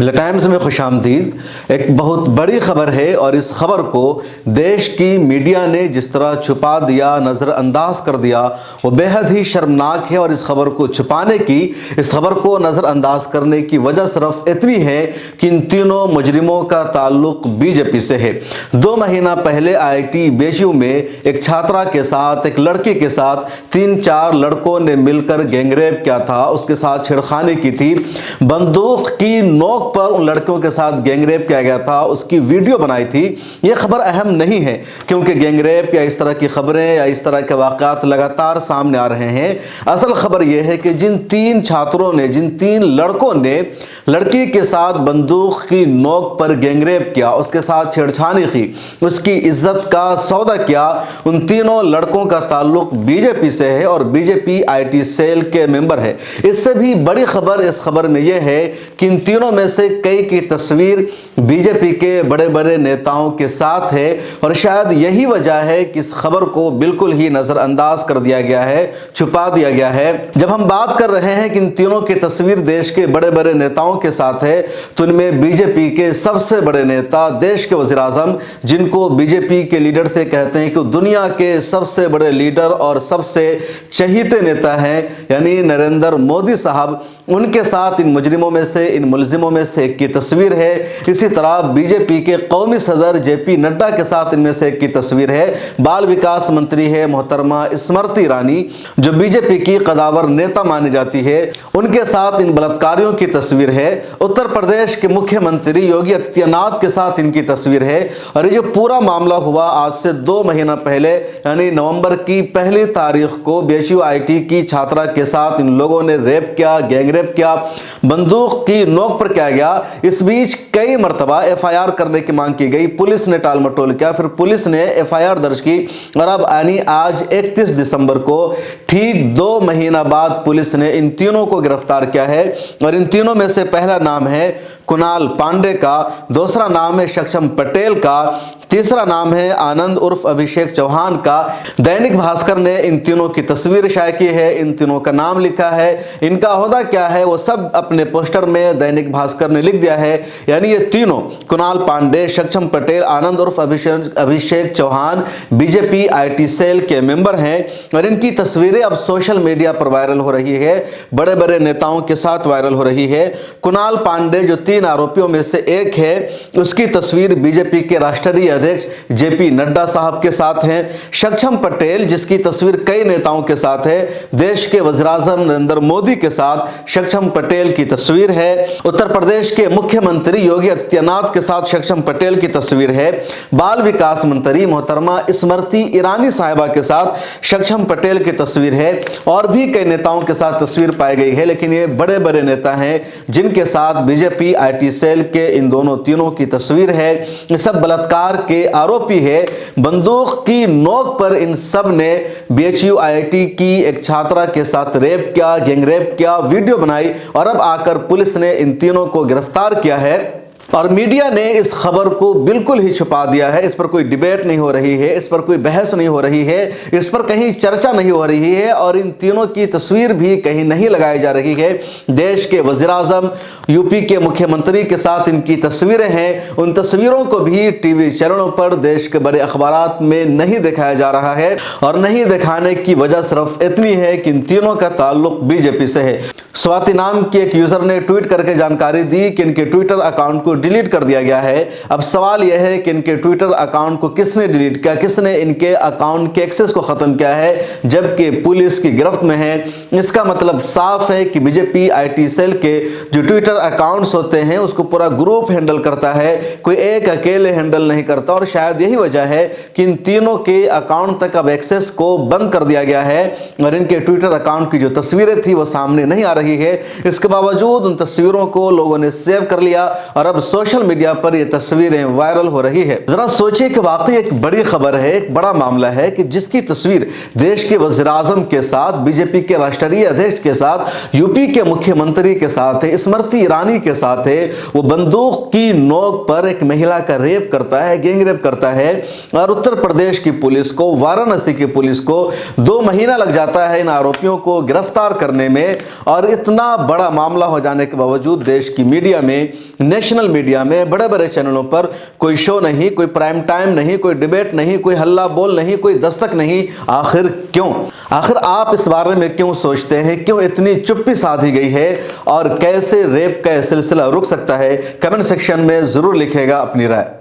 मिला टाइम्स में खुशामदीद। एक बहुत बड़ी खबर है और इस खबर को देश की मीडिया ने जिस तरह छुपा दिया, नज़रअंदाज कर दिया, वो बेहद ही शर्मनाक है। और इस खबर को छुपाने की, इस खबर को नज़रअंदाज करने की वजह सिर्फ इतनी है कि इन तीनों मुजरिमों का ताल्लुक बीजेपी से है। 2 महीना पहले IIT बेचू में एक छात्रा के साथ, एक लड़की के साथ 3-4 लड़कों ने मिलकर गैंगरेप किया था, उसके साथ छेड़खानी की थी। बंदूक की नोक पर उन लड़कियों के साथ गैंगरेप किया गया था, उसकी वीडियो बनाई थी। यह खबर अहम नहीं है क्योंकि गैंगरेप या इस तरह की खबरें या इस तरह के वाक़यात लगातार सामने आ रहे हैं। असल खबर यह है कि जिन 3 छात्रों ने, जिन 3 लड़कों ने लड़की के साथ बंदूक की नोक पर गैंगरेप किया, उसके साथ छेड़छानी की, उसकी इज्जत का सौदा किया, उन तीनों लड़कों का ताल्लुक बीजेपी से है और बीजेपी IT सेल के मेंबर है। इससे भी बड़ी खबर इस खबर में यह है कि इन तीनों में से कई की तस्वीर बीजेपी के बड़े बड़े नेताओं के साथ है और शायद यही वजह है कि इस खबर को बिल्कुल ही नजरअंदाज कर दिया गया है, छुपा दिया गया है। जब हम बात कर रहे हैं कि इन तीनों की तस्वीर देश के बड़े बड़े नेताओं के साथ है, तो इनमें बीजेपी के सबसे बड़े नेता, देश के वज़ीर आज़म, जिनको बीजेपी के लीडर से कहते हैं कि दुनिया के सबसे बड़े लीडर और सबसे चहीते नेता हैं, यानी नरेंद्र मोदी साहब, उनके साथ इन मुजरिमों में से, इन मुलजिमों में से एक की तस्वीर है। इसी तरह बीजेपी के कौमी सदर JP नड्डा के साथ इनमें से एक की तस्वीर है। बाल विकास मंत्री है मोहतरमा स्मृति ईरानी, जो बीजेपी की कदावर नेता मानी जाती है, उनके साथ इन बलात्कारियों की तस्वीर है। उत्तर प्रदेश के मुख्यमंत्री योगी आदित्यनाथ के साथ इनकी तस्वीर है। और ये जो पूरा मामला हुआ आज से 2 महीना पहले, यानी नवंबर की 1 तारीख को BHU IIT की छात्रा के साथ इन लोगों ने रेप किया, गैंगरेप किया, बंदूक की नोक पर किया गया। इस बीच कई मर्तबा FIR करने की मांग की गई, पुलिस ने टाल मटोल किया, फिर पुलिस ने FIR दर्ज की और अब यानी आज 31 दिसंबर को ठीक 2 महीना बाद पुलिस ने इन तीनों को गिरफ्तार किया है। और इन तीनों में से पहला नाम है कुणाल पांडे का, दूसरा नाम है सक्षम पटेल का, तीसरा नाम है आनंद उर्फ अभिषेक चौहान का। दैनिक भास्कर ने इन तीनों की तस्वीर शाये की है, इन तीनों का नाम लिखा है, इनका ओहदा क्या है वो सब अपने पोस्टर में दैनिक भास्कर ने लिख दिया है। यानी ये तीनों, कुणाल पांडे, सक्षम पटेल, आनंद उर्फ अभिषेक चौहान, बीजेपी IT सेल के मेंबर हैं और इनकी तस्वीरें अब सोशल मीडिया पर वायरल हो रही है, बड़े बड़े नेताओं के साथ वायरल हो रही है। कुणाल पांडे जो 3 आरोपियों में से एक है, उसकी तस्वीर बीजेपी के राष्ट्रीय अध्यक्ष JP नड्डा साहब के साथ हैं। सक्षम पटेल, जिसकी तस्वीर कई नेताओं के साथ है, देश के वज़ीर आज़म नरेंद्र मोदी के साथ सक्षम पटेल की तस्वीर है। उत्तर प्रदेश के मुख्यमंत्री योगी आदित्यनाथ के साथ सक्षम पटेल की तस्वीर है। बाल विकास मंत्री मोहतरमा स्मृति ईरानी साहिबा के साथ सक्षम पटेल की तस्वीर है। और भी कई नेताओं के साथ तस्वीर पाई गई है, लेकिन ये बड़े बड़े नेता हैं जिनके साथ बीजेपी IT सेल के इन दोनों तीनों की तस्वीर है। ये सब बलात्कार के आरोपी है। बंदूक की नोक पर इन सब ने BHU IIT की एक छात्रा के साथ रेप किया, गैंगरेप किया, वीडियो बनाई और अब आकर पुलिस ने इन तीनों को गिरफ्तार किया है। और मीडिया ने इस खबर को बिल्कुल ही छुपा दिया है। इस पर कोई डिबेट नहीं हो रही है, इस पर कोई बहस नहीं हो रही है, इस पर कहीं चर्चा नहीं हो रही है और इन तीनों की तस्वीर भी कहीं नहीं लगाई जा रही है। देश के वज़ीर आज़म, UP के मुख्यमंत्री के साथ इनकी तस्वीरें हैं, उन तस्वीरों को भी TV चैनलों पर, देश के बड़े अखबारात में नहीं दिखाया जा रहा है। और नहीं दिखाने की वजह सिर्फ इतनी है कि इन तीनों का ताल्लुक बीजेपी से है। स्वाति नाम की एक यूजर ने ट्वीट करके जानकारी दी कि इनके ट्विटर अकाउंट को डिलीट कर दिया गया है। अब सवाल यह है कि इनके ट्विटर अकाउंट को किसने डिलीट किया, किसने इनके अकाउंट के एक्सेस को खत्म किया है, जबकि पुलिस की गिरफ्त में है। इसका मतलब साफ है कि बीजेपी IT सेल के जो ट्विटर अकाउंट्स होते हैं उसको पूरा ग्रुप हैंडल करता है, कोई एक अकेले हैंडल नहीं करता। और शायद यही वजह है कि इन तीनों के अकाउंट तक अब एक्सेस को बंद कर दिया गया है और इनके ट्विटर अकाउंट की जो तस्वीरें थी वो सामने नहीं आ रही है। इसके बावजूद उन तस्वीरों को लोगों ने सेव कर लिया और अब सोशल मीडिया पर ये तस्वीरें वायरल हो रही है। जरा सोचिए कि वाकई एक बड़ी खबर है, एक बड़ा मामला है कि जिसकी तस्वीर देश के वज़ीर-ए-आज़म के साथ, बीजेपी के राष्ट्रीय अध्यक्ष के साथ, यूपी के मुख्यमंत्री के साथ है, स्मृति ईरानी के साथ है। वो बंदूक की नोक पर एक महिला का रेप करता है, गैंग रेप करता है, और उत्तर प्रदेश की पुलिस को, वाराणसी की पुलिस को 2 महीना लग जाता है इन आरोपियों को गिरफ्तार करने में। और इतना बड़ा मामला हो जाने के बावजूद देश की मीडिया में, नेशनल मीडिया में, बड़े बड़े चैनलों पर कोई शो नहीं, कोई प्राइम टाइम नहीं, कोई डिबेट नहीं, कोई हल्ला बोल नहीं, कोई दस्तक नहीं। आखिर क्यों? आखिर आप इस बारे में क्यों सोचते हैं? क्यों इतनी चुप्पी साधी गई है? और कैसे रेप का सिलसिला रुक सकता है? कमेंट सेक्शन में जरूर लिखिएगा अपनी राय।